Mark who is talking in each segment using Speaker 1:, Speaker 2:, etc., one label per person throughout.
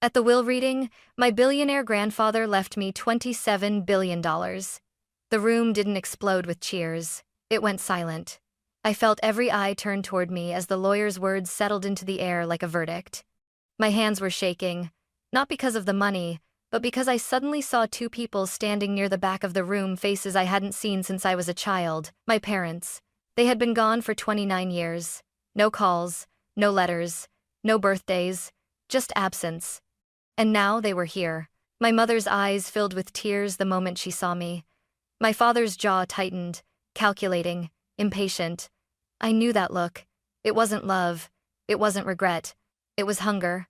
Speaker 1: At the will reading, my billionaire grandfather left me $27 billion. The room didn't explode with cheers. It went silent. I felt every eye turn toward me as the lawyer's words settled into the air like a verdict. My hands were shaking, not because of the money, but because I suddenly saw two people standing near the back of the room, faces I hadn't seen since I was a child, my parents. They had been gone for 29 years. No calls, no letters, no birthdays, just absence. And now they were here. My mother's eyes filled with tears the moment she saw me. My father's jaw tightened, calculating, impatient. I knew that look. It wasn't love. It wasn't regret. It was hunger.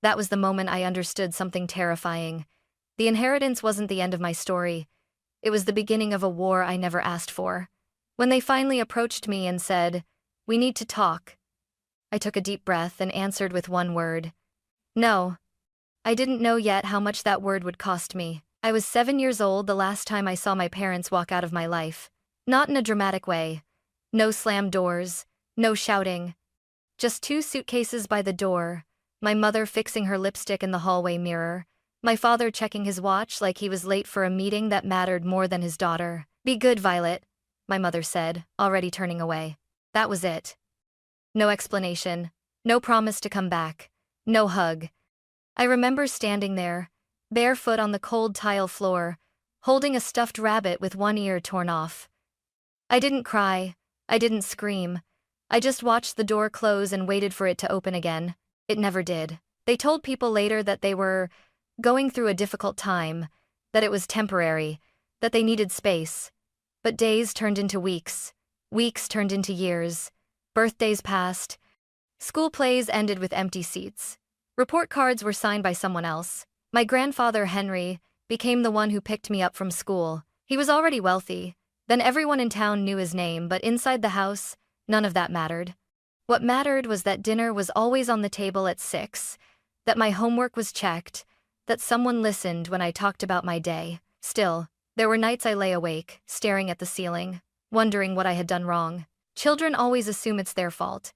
Speaker 1: That was the moment I understood something terrifying. The inheritance wasn't the end of my story. It was the beginning of a war I never asked for. When they finally approached me and said, "We need to talk," I took a deep breath and answered with one word. No. I didn't know yet how much that word would cost me. I was 7 years old the last time I saw my parents walk out of my life. Not in a dramatic way. No slammed doors, no shouting. Just 2 suitcases by the door, my mother fixing her lipstick in the hallway mirror, my father checking his watch like he was late for a meeting that mattered more than his daughter. "Be good, Violet," my mother said, already turning away. That was it. No explanation, no promise to come back, no hug. I remember standing there, barefoot on the cold tile floor, holding a stuffed rabbit with one ear torn off. I didn't cry, I didn't scream. I just watched the door close and waited for it to open again. It never did. They told people later that they were going through a difficult time, that it was temporary, that they needed space. But days turned into weeks. Weeks turned into years. Birthdays passed. School plays ended with empty seats. Report cards were signed by someone else. My grandfather, Henry, became the one who picked me up from school. He was already wealthy. Then everyone in town knew his name, but inside the house, none of that mattered. What mattered was that dinner was always on the table at 6, that my homework was checked, that someone listened when I talked about my day. Still, there were nights I lay awake, staring at the ceiling, wondering what I had done wrong. Children always assume it's their fault.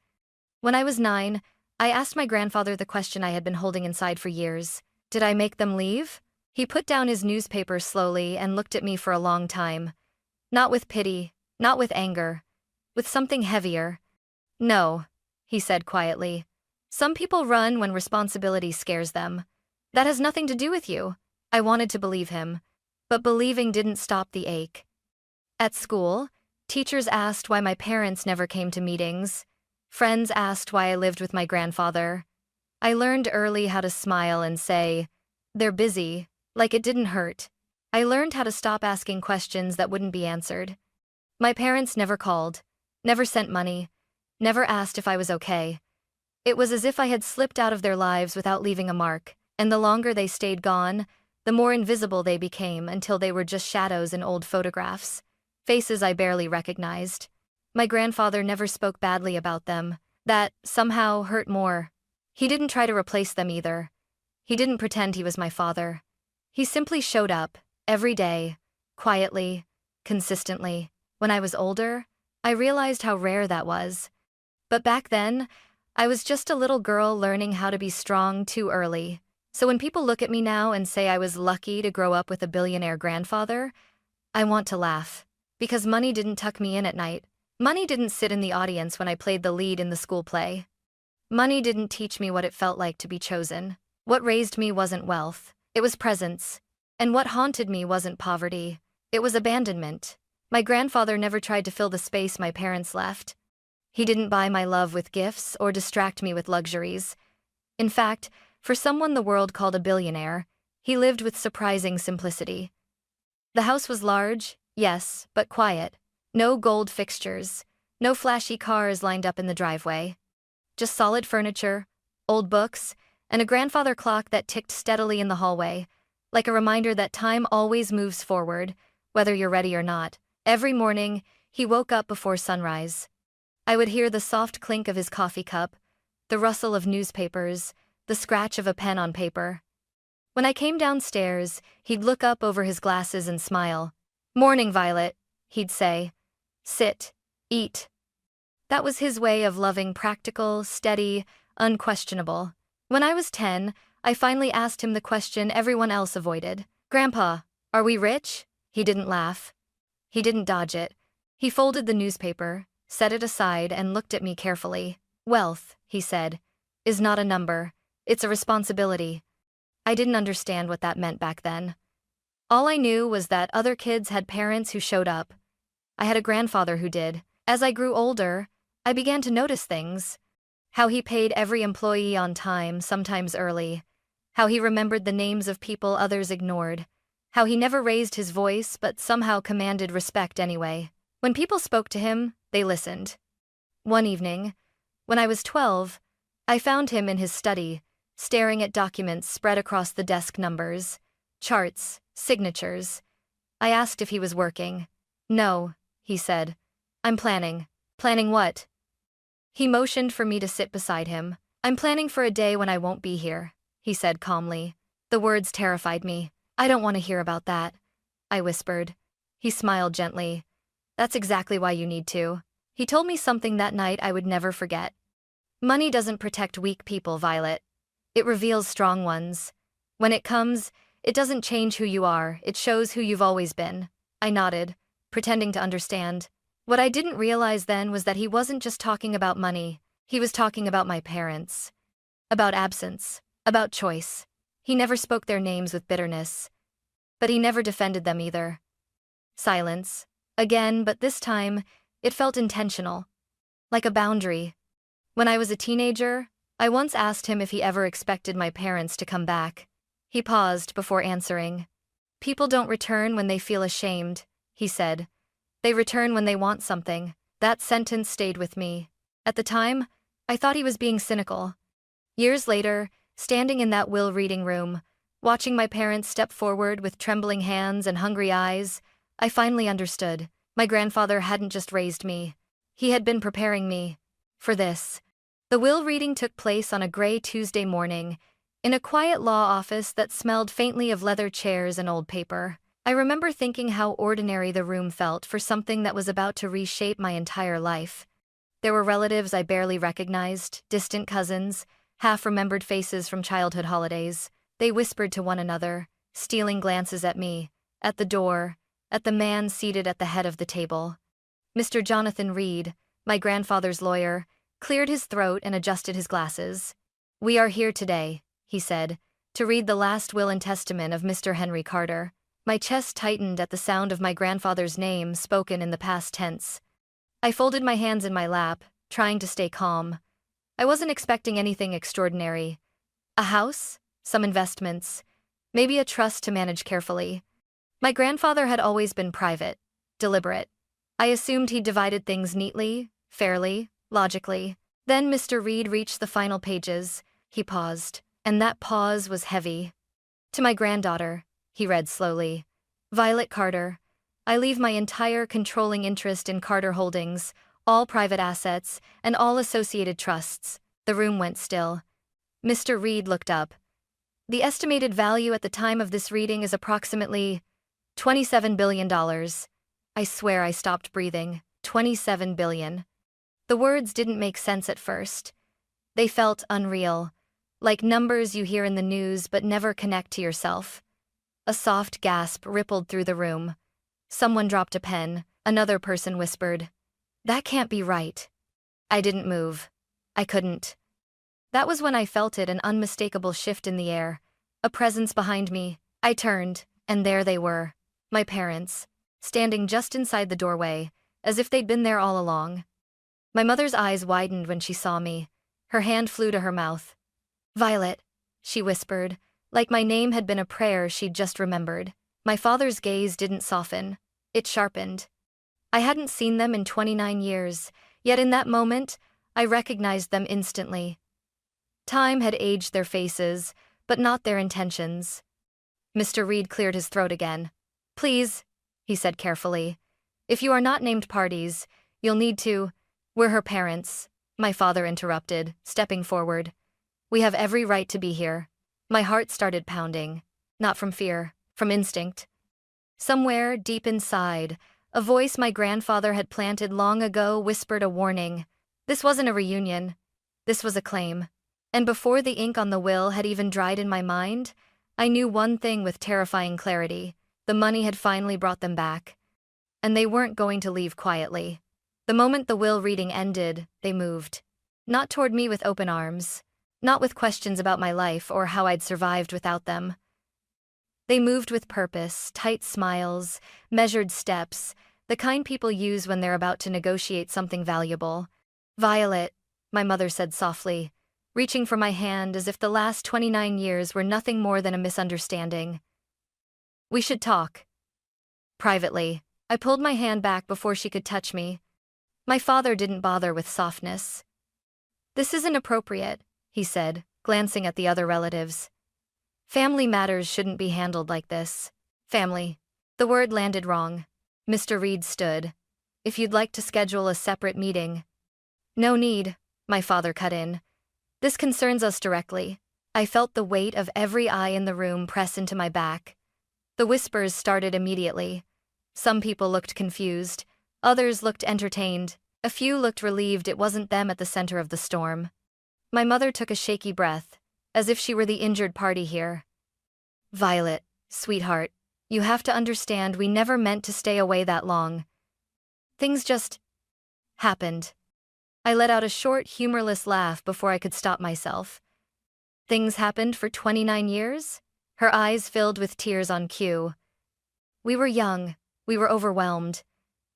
Speaker 1: When I was 9, I asked my grandfather the question I had been holding inside for years. Did I make them leave? He put down his newspaper slowly and looked at me for a long time. Not with pity, not with anger, with something heavier. "No," he said quietly. "Some people run when responsibility scares them. That has nothing to do with you." I wanted to believe him, but believing didn't stop the ache. At school, teachers asked why my parents never came to meetings. Friends asked why I lived with my grandfather. I learned early how to smile and say, "They're busy," like it didn't hurt. I learned how to stop asking questions that wouldn't be answered. My parents never called, never sent money, never asked if I was okay. It was as if I had slipped out of their lives without leaving a mark, and the longer they stayed gone, the more invisible they became until they were just shadows in old photographs, faces I barely recognized. My grandfather never spoke badly about them. That, somehow, hurt more. He didn't try to replace them either. He didn't pretend he was my father. He simply showed up, every day, quietly, consistently. When I was older, I realized how rare that was. But back then, I was just a little girl learning how to be strong too early. So when people look at me now and say I was lucky to grow up with a billionaire grandfather, I want to laugh. Because money didn't tuck me in at night. Money didn't sit in the audience when I played the lead in the school play. Money didn't teach me what it felt like to be chosen. What raised me wasn't wealth. It was presence. And what haunted me wasn't poverty. It was abandonment. My grandfather never tried to fill the space my parents left. He didn't buy my love with gifts or distract me with luxuries. In fact, for someone the world called a billionaire, he lived with surprising simplicity. The house was large, yes, but quiet. No gold fixtures, no flashy cars lined up in the driveway. Just solid furniture, old books, and a grandfather clock that ticked steadily in the hallway, like a reminder that time always moves forward, whether you're ready or not. Every morning, he woke up before sunrise. I would hear the soft clink of his coffee cup, the rustle of newspapers, the scratch of a pen on paper. When I came downstairs, he'd look up over his glasses and smile. "Morning, Violet," he'd say. "Sit, eat." That was his way of loving, practical, steady, unquestionable. When I was 10, I finally asked him the question everyone else avoided. Grandpa, are we rich? He didn't laugh. He didn't dodge it. He folded the newspaper, set it aside, and looked at me carefully. Wealth, he said, is not a number. It's a responsibility. I didn't understand what that meant back then. All I knew was that other kids had parents who showed up. I had a grandfather who did. As I grew older, I began to notice things. How he paid every employee on time, sometimes early. How he remembered the names of people others ignored. How he never raised his voice but somehow commanded respect anyway. When people spoke to him, they listened. One evening, when I was 12, I found him in his study, staring at documents spread across the desk, numbers, charts, signatures. I asked if he was working. No, he said. I'm planning. Planning what? He motioned for me to sit beside him. I'm planning for a day when I won't be here, he said calmly. The words terrified me. I don't want to hear about that, I whispered. He smiled gently. That's exactly why you need to. He told me something that night I would never forget. Money doesn't protect weak people, Violet. It reveals strong ones. When it comes, it doesn't change who you are, it shows who you've always been. I nodded, pretending to understand. What I didn't realize then was that he wasn't just talking about money. He was talking about my parents. About absence. About choice. He never spoke their names with bitterness. But he never defended them either. Silence. Again, but this time, it felt intentional. Like a boundary. When I was a teenager, I once asked him if he ever expected my parents to come back. He paused before answering. People don't return when they feel ashamed, he said. They return when they want something. That sentence stayed with me. At the time, I thought he was being cynical. Years later, standing in that will reading room, watching my parents step forward with trembling hands and hungry eyes, I finally understood. My grandfather hadn't just raised me. He had been preparing me for this. The will reading took place on a gray Tuesday morning, in a quiet law office that smelled faintly of leather chairs and old paper. I remember thinking how ordinary the room felt for something that was about to reshape my entire life. There were relatives I barely recognized, distant cousins, half-remembered faces from childhood holidays. They whispered to one another, stealing glances at me, at the door, at the man seated at the head of the table. Mr. Jonathan Reed, my grandfather's lawyer, cleared his throat and adjusted his glasses. We are here today, he said, to read the last will and testament of Mr. Henry Carter. My chest tightened at the sound of my grandfather's name spoken in the past tense. I folded my hands in my lap, trying to stay calm. I wasn't expecting anything extraordinary. A house, some investments, maybe a trust to manage carefully. My grandfather had always been private, deliberate. I assumed he divided things neatly, fairly, logically. Then Mr. Reed reached the final pages. He paused, and that pause was heavy. To my granddaughter, he read slowly. Violet Carter, I leave my entire controlling interest in Carter Holdings, all private assets, and all associated trusts. The room went still. Mr. Reed looked up. The estimated value at the time of this reading is approximately $27 billion. I swear I stopped breathing. 27 billion. The words didn't make sense at first. They felt unreal, like numbers you hear in the news but never connect to yourself. A soft gasp rippled through the room. Someone dropped a pen. Another person whispered, "That can't be right." I didn't move. I couldn't. That was when I felt it, an unmistakable shift in the air, a presence behind me. I turned, and there they were, my parents, standing just inside the doorway, as if they'd been there all along. My mother's eyes widened when she saw me. Her hand flew to her mouth. "Violet," she whispered, like my name had been a prayer she'd just remembered. My father's gaze didn't soften. It sharpened. I hadn't seen them in 29 years, yet in that moment, I recognized them instantly. Time had aged their faces, but not their intentions. Mr. Reed cleared his throat again. "Please," he said carefully, "if you are not named parties, you'll need to—" "We're her parents," my father interrupted, stepping forward. "We have every right to be here." My heart started pounding, not from fear, from instinct. Somewhere, deep inside, a voice my grandfather had planted long ago whispered a warning. This wasn't a reunion. This was a claim. And before the ink on the will had even dried in my mind, I knew one thing with terrifying clarity. The money had finally brought them back. And they weren't going to leave quietly. The moment the will reading ended, they moved. Not toward me with open arms. Not with questions about my life or how I'd survived without them. They moved with purpose, tight smiles, measured steps, the kind people use when they're about to negotiate something valuable. "Violet," my mother said softly, reaching for my hand as if the last 29 years were nothing more than a misunderstanding. "We should talk." Privately, I pulled my hand back before she could touch me. My father didn't bother with softness. "This isn't appropriate," he said, glancing at the other relatives. "Family matters shouldn't be handled like this." Family. The word landed wrong. Mr. Reed stood. "If you'd like to schedule a separate meeting." "No need," my father cut in. "This concerns us directly." I felt the weight of every eye in the room press into my back. The whispers started immediately. Some people looked confused. Others looked entertained. A few looked relieved it wasn't them at the center of the storm. My mother took a shaky breath, as if she were the injured party here. "Violet, sweetheart, you have to understand we never meant to stay away that long. Things just happened." I let out a short, humorless laugh before I could stop myself. "Things happened for 29 years?" Her eyes filled with tears on cue. "We were young. We were overwhelmed.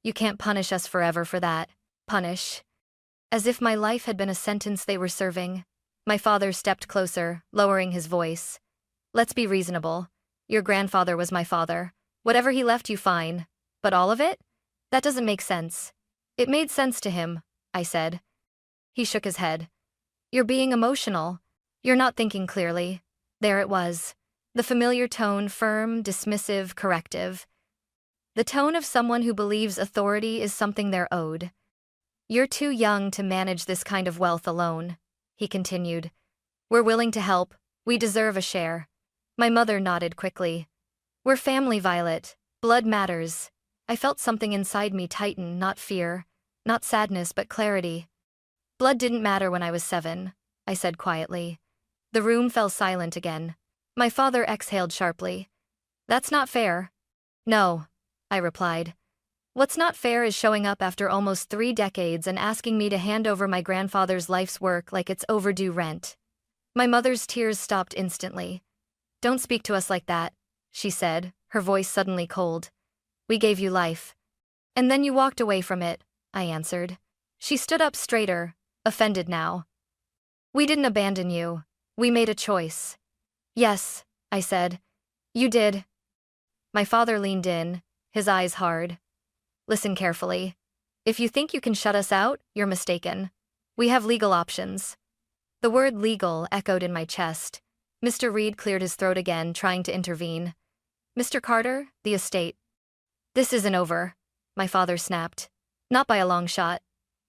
Speaker 1: You can't punish us forever for that." Punish. As if my life had been a sentence they were serving. My father stepped closer, lowering his voice. "Let's be reasonable. Your grandfather was my father. Whatever he left you, fine. But all of it? That doesn't make sense." "It made sense to him," I said. He shook his head. "You're being emotional. You're not thinking clearly." There it was. The familiar tone, firm, dismissive, corrective. The tone of someone who believes authority is something they're owed. "You're too young to manage this kind of wealth alone," he continued. "We're willing to help. We deserve a share." My mother nodded quickly. "We're family, Violet. Blood matters." I felt something inside me tighten, not fear, not sadness, but clarity. "Blood didn't matter when I was 7, I said quietly. The room fell silent again. My father exhaled sharply. "That's not fair." "No," I replied. "What's not fair is showing up after almost 3 decades and asking me to hand over my grandfather's life's work like it's overdue rent." My mother's tears stopped instantly. "Don't speak to us like that," she said, her voice suddenly cold. "We gave you life. And then you walked away from it," I answered. She stood up straighter, offended now. "We didn't abandon you. We made a choice." "Yes," I said. "You did." My father leaned in, his eyes hard. "Listen carefully. If you think you can shut us out, you're mistaken. We have legal options." The word legal echoed in my chest. Mr. Reed cleared his throat again, trying to intervene. "Mr. Carter, the estate." "This isn't over," my father snapped. "Not by a long shot."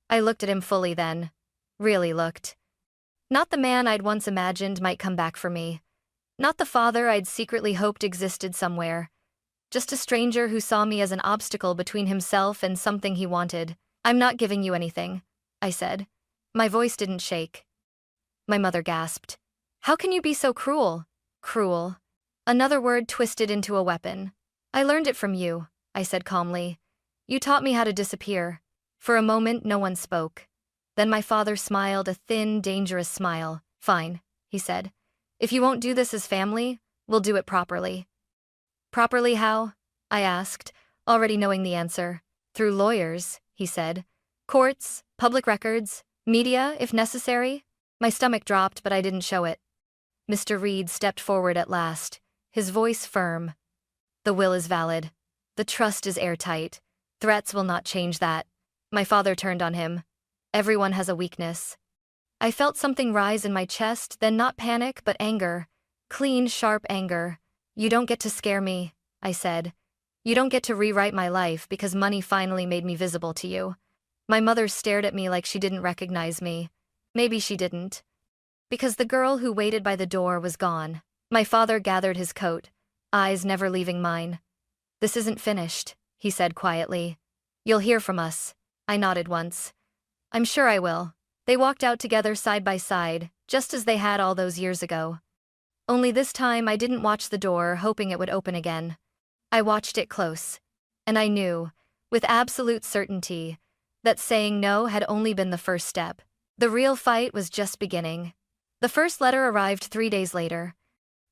Speaker 1: I looked at him fully then. Really looked. Not the man I'd once imagined might come back for me. Not the father I'd secretly hoped existed somewhere. Just a stranger who saw me as an obstacle between himself and something he wanted. "I'm not giving you anything," I said. My voice didn't shake. My mother gasped. "How can you be so cruel?" "Cruel." Another word twisted into a weapon. "I learned it from you," I said calmly. "You taught me how to disappear." For a moment, no one spoke. Then my father smiled, a thin, dangerous smile. "Fine," he said. "If you won't do this as family, we'll do it properly." "Properly how?" I asked, already knowing the answer. "Through lawyers," he said. "Courts, public records, media, if necessary." My stomach dropped, but I didn't show it. Mr. Reed stepped forward at last, his voice firm. "The will is valid. The trust is airtight. Threats will not change that." My father turned on him. "Everyone has a weakness." I felt something rise in my chest, then not panic, but anger. Clean, sharp anger. "You don't get to scare me," I said. "You don't get to rewrite my life because money finally made me visible to you." My mother stared at me like she didn't recognize me. Maybe she didn't. Because the girl who waited by the door was gone. My father gathered his coat, eyes never leaving mine. "This isn't finished," he said quietly. "You'll hear from us." I nodded once. "I'm sure I will." They walked out together side by side, just as they had all those years ago. Only this time I didn't watch the door hoping it would open again. I watched it close. And I knew, with absolute certainty, that saying no had only been the first step. The real fight was just beginning. The first letter arrived 3 days later.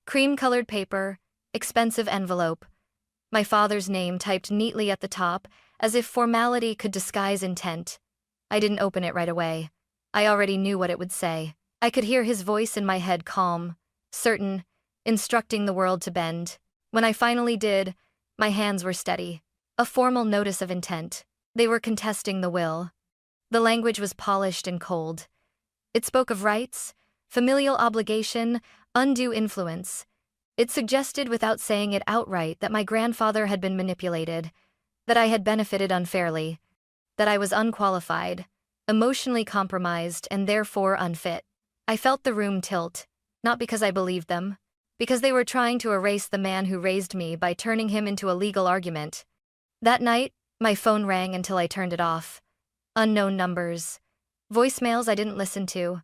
Speaker 1: Cream-colored paper, expensive envelope. My father's name typed neatly at the top, as if formality could disguise intent. I didn't open it right away. I already knew what it would say. I could hear his voice in my head, calm, certain, instructing the world to bend. When I finally did, my hands were steady. A formal notice of intent. They were contesting the will. The language was polished and cold. It spoke of rights, familial obligation, undue influence. It suggested without saying it outright that my grandfather had been manipulated, that I had benefited unfairly, that I was unqualified, emotionally compromised, and therefore unfit. I felt the room tilt, not because I believed them, because they were trying to erase the man who raised me by turning him into a legal argument. That night, my phone rang until I turned it off. Unknown numbers. Voicemails I didn't listen to.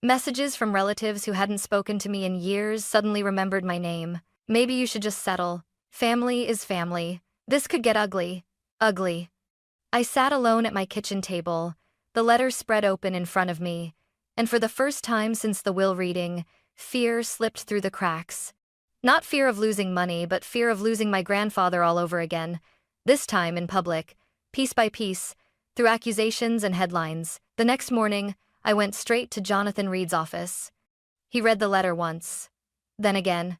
Speaker 1: Messages from relatives who hadn't spoken to me in years suddenly remembered my name. Maybe you should just settle. Family is family. This could get ugly. Ugly. I sat alone at my kitchen table, the letter spread open in front of me, and for the first time since the will reading, fear slipped through the cracks. Not fear of losing money, but fear of losing my grandfather all over again, this time in public, piece by piece, through accusations and headlines. The next morning, I went straight to Jonathan Reed's office. He read the letter once, then again.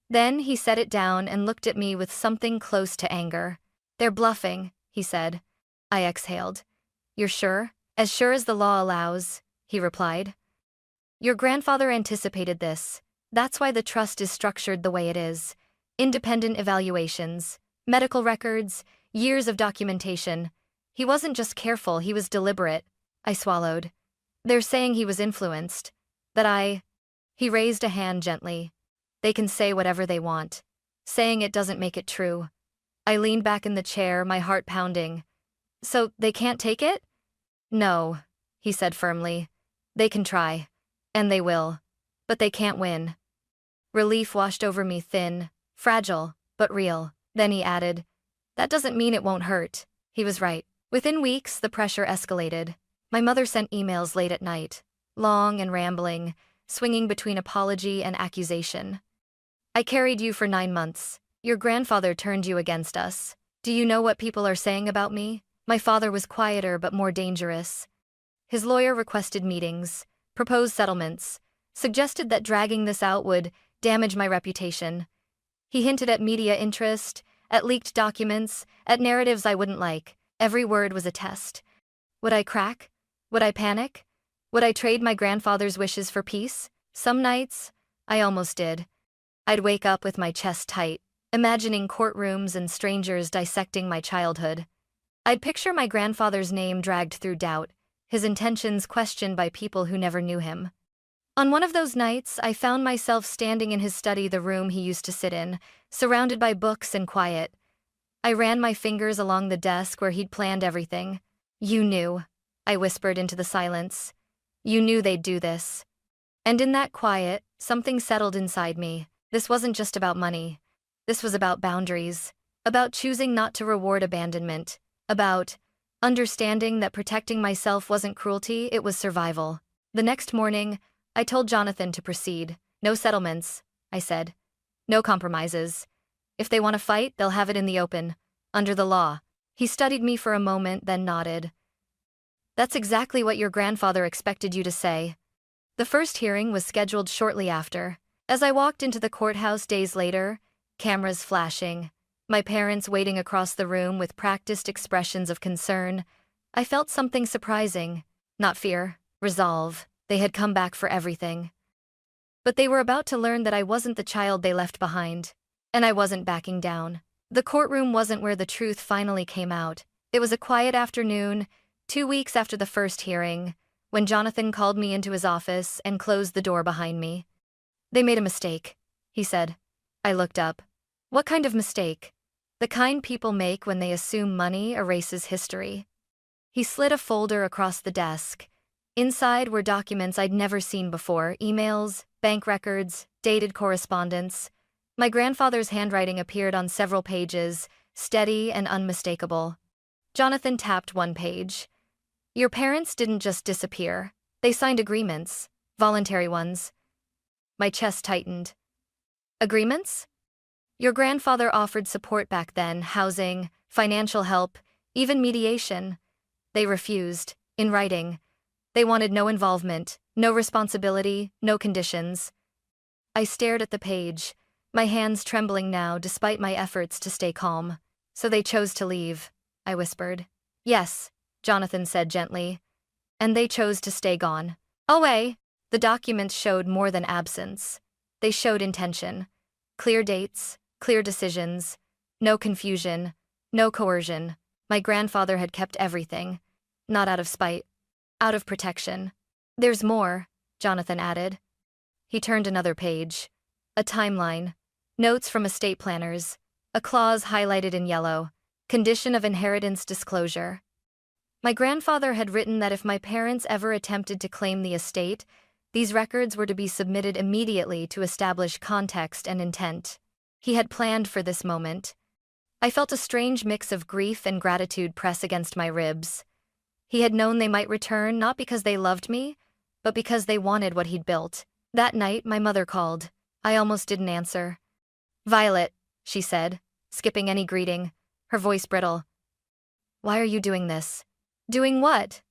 Speaker 1: Then he set it down and looked at me with something close to anger. "They're bluffing," he said. I exhaled. "You're sure?" "As sure as the law allows," he replied. "Your grandfather anticipated this. That's why the trust is structured the way it is. Independent evaluations, medical records, years of documentation. He wasn't just careful, he was deliberate." I swallowed. "They're saying he was influenced. That I—" He raised a hand gently. "They can say whatever they want. Saying it doesn't make it true." I leaned back in the chair, my heart pounding. "So they can't take it?" "No," he said firmly. "They can try. And they will. But they can't win." Relief washed over me, thin, fragile, but real. Then he added, "That doesn't mean it won't hurt." He was right. Within weeks, the pressure escalated. My mother sent emails late at night, long and rambling, swinging between apology and accusation. "I carried you for 9 months. Your grandfather turned you against us. Do you know what people are saying about me?" My father was quieter but more dangerous. His lawyer requested meetings, proposed settlements, suggested that dragging this out would damage my reputation. He hinted at media interest, at leaked documents, at narratives I wouldn't like. Every word was a test. Would I crack? Would I panic? Would I trade my grandfather's wishes for peace? Some nights, I almost did. I'd wake up with my chest tight, imagining courtrooms and strangers dissecting my childhood. I'd picture my grandfather's name dragged through doubt, his intentions questioned by people who never knew him. On one of those nights, I found myself standing in his study, the room he used to sit in, surrounded by books and quiet. I ran my fingers along the desk where he'd planned everything. "You knew," I whispered into the silence. "You knew they'd do this." And in that quiet, something settled inside me. This wasn't just about money. This was about boundaries, about choosing not to reward abandonment, about understanding that protecting myself wasn't cruelty, it was survival. The next morning, I told Jonathan to proceed. "No settlements," I said. "No compromises. If they want to fight, they'll have it in the open, under the law." He studied me for a moment, then nodded. "That's exactly what your grandfather expected you to say." The first hearing was scheduled shortly after. As I walked into the courthouse days later, cameras flashing, my parents waiting across the room with practiced expressions of concern, I felt something surprising. Not fear, resolve. They had come back for everything. But they were about to learn that I wasn't the child they left behind. And I wasn't backing down. The courtroom wasn't where the truth finally came out. It was a quiet afternoon, 2 weeks after the first hearing, when Jonathan called me into his office and closed the door behind me. "They made a mistake," he said. I looked up. "What kind of mistake?" "The kind people make when they assume money erases history." He slid a folder across the desk. Inside were documents I'd never seen before, emails, bank records, dated correspondence. My grandfather's handwriting appeared on several pages, steady and unmistakable. Jonathan tapped one page. Your parents didn't just disappear. They signed agreements, voluntary ones. My chest tightened. Agreements? Your grandfather offered support back then, housing, financial help, even mediation. They refused, in writing. They wanted no involvement, no responsibility, no conditions. I stared at the page, my hands trembling now despite my efforts to stay calm. So they chose to leave, I whispered. Yes, Jonathan said gently. And they chose to stay gone. Away. The documents showed more than absence. They showed intention. Clear dates, clear decisions. No confusion, no coercion. My grandfather had kept everything. Not out of spite. Out of protection. There's more, Jonathan added. He turned another page. A timeline. Notes from estate planners. A clause highlighted in yellow. Condition of inheritance disclosure. My grandfather had written that if my parents ever attempted to claim the estate, these records were to be submitted immediately to establish context and intent. He had planned for this moment. I felt a strange mix of grief and gratitude press against my ribs. He had known they might return not because they loved me, but because they wanted what he'd built. That night, my mother called. I almost didn't answer. Violet, she said, skipping any greeting, her voice brittle. Why are you doing this? Doing what?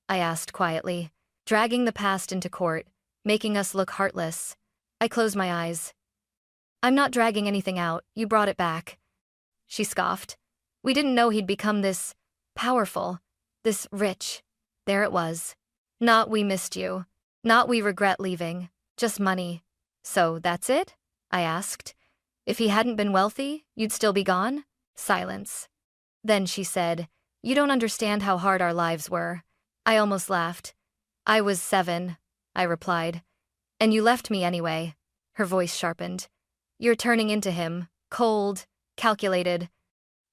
Speaker 1: I asked quietly. Dragging the past into court, making us look heartless. I closed my eyes. I'm not dragging anything out, you brought it back. She scoffed. We didn't know he'd become this powerful, this rich. There it was. Not we missed you. Not we regret leaving. Just money. So that's it? I asked. If he hadn't been wealthy, you'd still be gone? Silence. Then she said, You don't understand how hard our lives were. I almost laughed. I was 7, I replied. And you left me anyway. Her voice sharpened. You're turning into him, cold, calculated.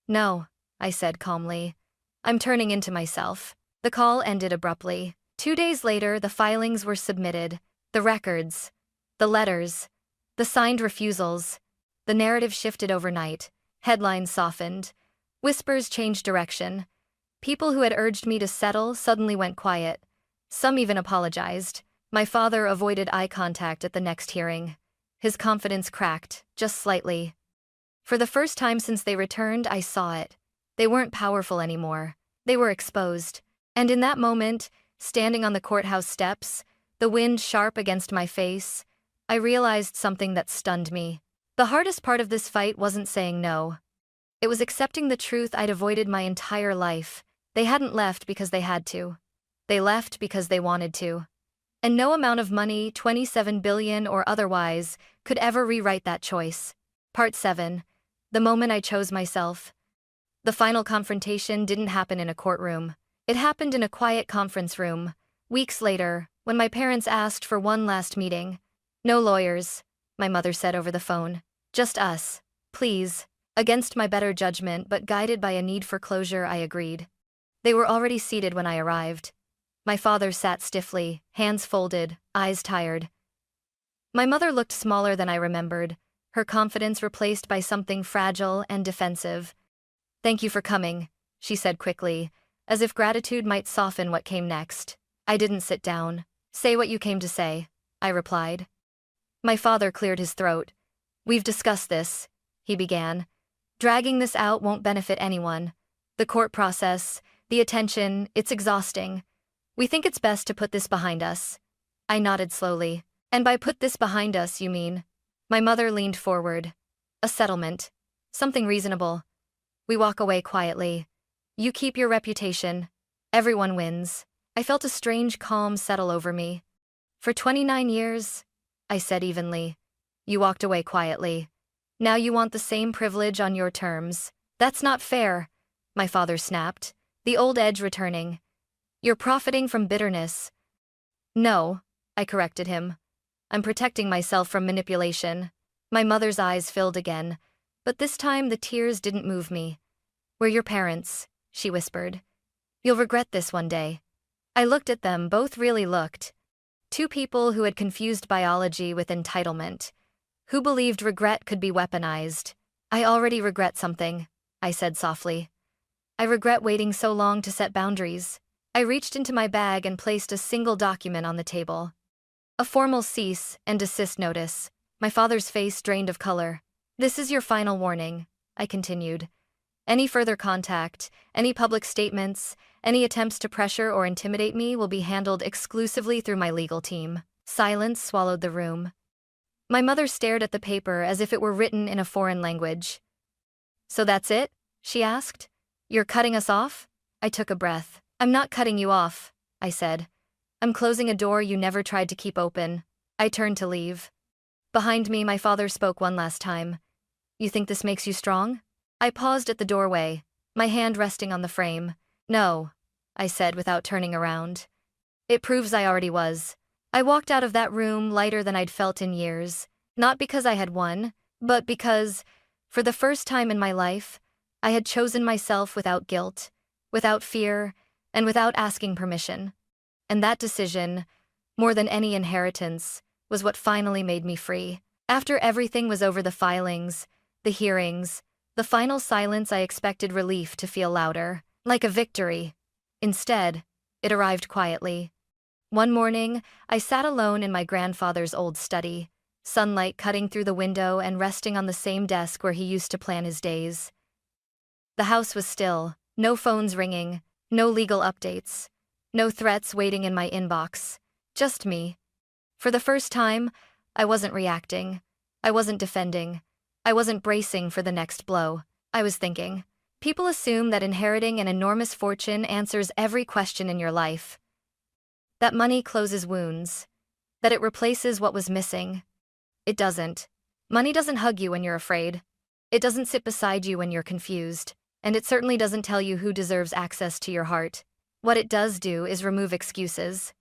Speaker 1: No, I said calmly. I'm turning into myself. The call ended abruptly. 2 days later, the filings were submitted. The records. The letters. The signed refusals. The narrative shifted overnight. Headlines softened. Whispers changed direction. People who had urged me to settle suddenly went quiet. Some even apologized. My father avoided eye contact at the next hearing. His confidence cracked, just slightly. For the first time since they returned, I saw it. They weren't powerful anymore. They were exposed. And in that moment, standing on the courthouse steps, the wind sharp against my face, I realized something that stunned me. The hardest part of this fight wasn't saying no. It was accepting the truth I'd avoided my entire life. They hadn't left because they had to. They left because they wanted to. And no amount of money, 27 billion or otherwise, could ever rewrite that choice. Part 7. The moment I chose myself. The final confrontation didn't happen in a courtroom. It happened in a quiet conference room. Weeks later, when my parents asked for one last meeting. No lawyers, my mother said over the phone. Just us. Please. Against my better judgment but guided by a need for closure, I agreed. They were already seated when I arrived. My father sat stiffly, hands folded, eyes tired. My mother looked smaller than I remembered, her confidence replaced by something fragile and defensive. Thank you for coming, she said quickly, as if gratitude might soften what came next. I didn't sit down. Say what you came to say, I replied. My father cleared his throat. We've discussed this, he began. Dragging this out won't benefit anyone. The court process, the attention, it's exhausting. We think it's best to put this behind us. I nodded slowly. And by put this behind us, you mean? My mother leaned forward. A settlement. Something reasonable. We walk away quietly. You keep your reputation. Everyone wins. I felt a strange calm settle over me. For 29 years, I said evenly. You walked away quietly. Now you want the same privilege on your terms. That's not fair, my father snapped, the old edge returning. You're profiting from bitterness. No, I corrected him. I'm protecting myself from manipulation. My mother's eyes filled again, but this time the tears didn't move me. We're your parents, she whispered. You'll regret this one day. I looked at them, both really looked. Two people who had confused biology with entitlement, who believed regret could be weaponized. I already regret something, I said softly. I regret waiting so long to set boundaries. I reached into my bag and placed a single document on the table. A formal cease and desist notice. My father's face drained of color. This is your final warning, I continued. Any further contact, any public statements, any attempts to pressure or intimidate me will be handled exclusively through my legal team. Silence swallowed the room. My mother stared at the paper as if it were written in a foreign language. So that's it? She asked. You're cutting us off? I took a breath. I'm not cutting you off, I said. I'm closing a door you never tried to keep open. I turned to leave. Behind me, my father spoke one last time. You think this makes you strong? I paused at the doorway, my hand resting on the frame. No, I said without turning around. It proves I already was. I walked out of that room lighter than I'd felt in years, not because I had won, but because, for the first time in my life, I had chosen myself without guilt, without fear, and without asking permission. And that decision, more than any inheritance, was what finally made me free. After everything was over, the filings, the hearings, the final silence, I expected relief to feel louder, like a victory. Instead, it arrived quietly. One morning, I sat alone in my grandfather's old study, sunlight cutting through the window and resting on the same desk where he used to plan his days. The house was still, no phones ringing, no legal updates, no threats waiting in my inbox, just me. For the first time, I wasn't reacting, I wasn't defending, I wasn't bracing for the next blow. I was thinking. People assume that inheriting an enormous fortune answers every question in your life. That money closes wounds. That it replaces what was missing. It doesn't. Money doesn't hug you when you're afraid. It doesn't sit beside you when you're confused. And it certainly doesn't tell you who deserves access to your heart. What it does do is remove excuses.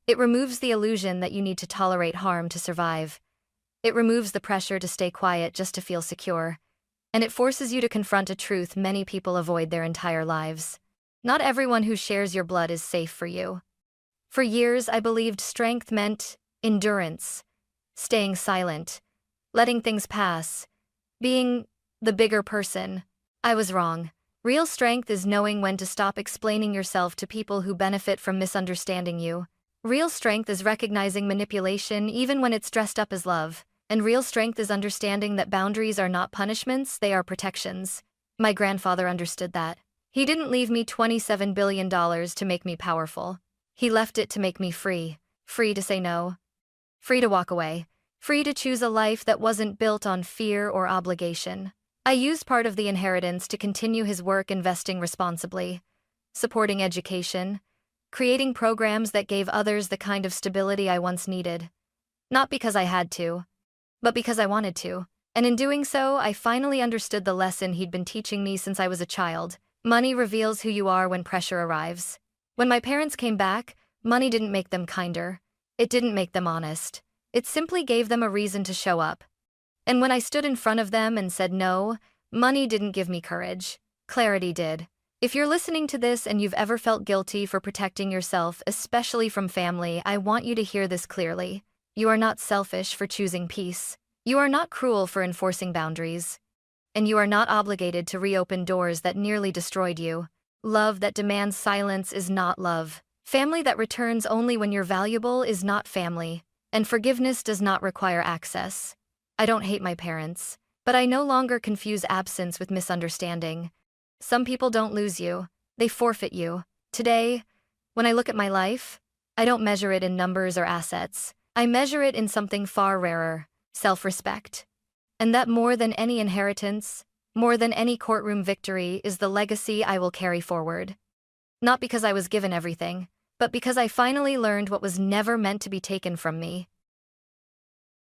Speaker 1: It removes the illusion that you need to tolerate harm to survive. It removes the pressure to stay quiet just to feel secure. And it forces you to confront a truth many people avoid their entire lives. Not everyone who shares your blood is safe for you. For years, I believed strength meant endurance, staying silent, letting things pass, being the bigger person. I was wrong. Real strength is knowing when to stop explaining yourself to people who benefit from misunderstanding you. Real strength is recognizing manipulation even when it's dressed up as love. And real strength is understanding that boundaries are not punishments, they are protections. My grandfather understood that. He didn't leave me $27 billion to make me powerful. He left it to make me free. Free to say no. Free to walk away. Free to choose a life that wasn't built on fear or obligation. I used part of the inheritance to continue his work investing responsibly, supporting education, creating programs that gave others the kind of stability I once needed. Not because I had to, but because I wanted to. And in doing so, I finally understood the lesson he'd been teaching me since I was a child. Money reveals who you are when pressure arrives. When my parents came back, money didn't make them kinder. It didn't make them honest. It simply gave them a reason to show up. And when I stood in front of them and said no, money didn't give me courage. Clarity did. If you're listening to this and you've ever felt guilty for protecting yourself, especially from family, I want you to hear this clearly. You are not selfish for choosing peace. You are not cruel for enforcing boundaries. And you are not obligated to reopen doors that nearly destroyed you. Love that demands silence is not love. Family that returns only when you're valuable is not family. And forgiveness does not require access. I don't hate my parents, but I no longer confuse absence with misunderstanding. Some people don't lose you, they forfeit you. Today, when I look at my life, I don't measure it in numbers or assets. I measure it in something far rarer, self-respect. And that more than any inheritance, more than any courtroom victory, is the legacy I will carry forward. Not because I was given everything, but because I finally learned what was never meant to be taken from me.